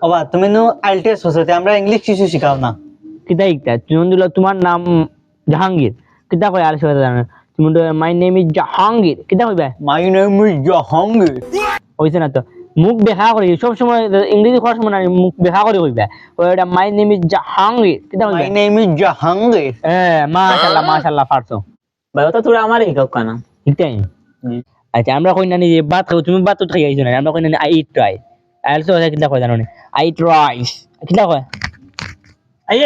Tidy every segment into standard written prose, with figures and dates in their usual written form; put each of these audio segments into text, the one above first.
বাবা তুমি no IELTS হসতে আমরা ইংলিশ কিছু শিখাও না কিতা ইকতা তুমি দিল তোমার নাম জাহাঙ্গীর কিতা কই আর সেটা জানো তুমি মাই নেম ইজ জাহাঙ্গীর কিতা কইবা মাই নেম ইজ জাহাঙ্গীর হইছে না তো মুখ দেখা করে সব সময় ইংরেজি কোয়ার সময় না মুখ দেখা করে কইবা ওইটা মাই নেম ইজ জাহাঙ্গীর কিতা কইবা মাই নেম ইজ জাহাঙ্গীর মাশাআল্লাহ মাশাআল্লাহ পারছো ভাই ওটা তোরা আমার হিকাও কানা ঠিকই আচ্ছা আমরা কই না যে ভাত খাও তুমি ভাত তো খাই আইছো না আমরা কই না আই ইট ট্রাই আইলসো কিতা কই জানো না আই ট্রাইস কিতা কই এই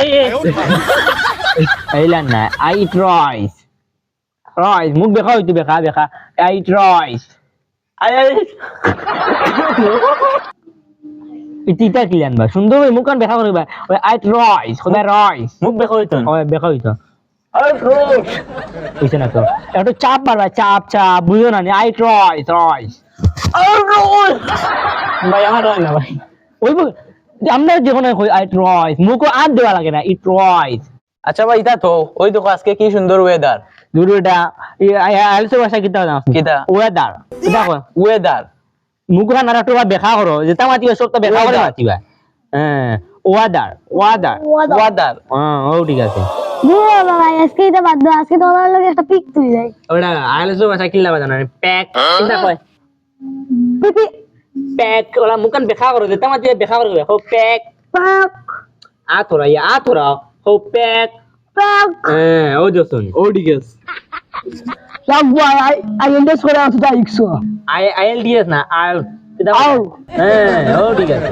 আইলা না আই ট্রাইস রাইস মুখ দেখা হইতো দেখা দেখা আই ট্রাইস ইতিটা কি জানবা সুন্দর করে মুখ কান দেখা করবা ওই আই ট্রাইস খোদা রাইস মুখ বের হইতো ওই দেখা হইতো হইছে না তো একটু চাপ মারবা চাপ চাপ বুঝো না আই ট্রাইস রাইস ভাই আমার হয় না ভাই ওই আমরা যখন আই ট্রাইস মুখও আর দেওয়া লাগে না ইট রাইস আচ্ছা ভাই ইতা তো ওই দেখো আজকে কি সুন্দর ওয়েদার দুটোটা আইলসো ভাষা কিতা না কিতা ওয়েদার কিতা কয় ওয়েদার মুখরা নারাটো দেখা করো যেটা মাতিবা সবটা দেখা করে মাতিবা ওয়াদার ওয়াদার ওয়েদার ও ঠিক আছে বাবা আজকে এটা বাদ দাও আজকে তোমার লগে একটা পিক তুলি যাই ওটা আইলসো ভাষা কিলা বাজানো প্যাক কিতা কয় পিপি প্যাক ওলা মুখান দেখা করো যেটা মাতিবা দেখা করে হো প্যাক পাক আতরা হো প্যাক পাক ও জসন ও ঠিক আছে সব ভাই আই এন্ডেস করে আছে তাই 100 আইএলটিএস না আইল ও ঠিক আছে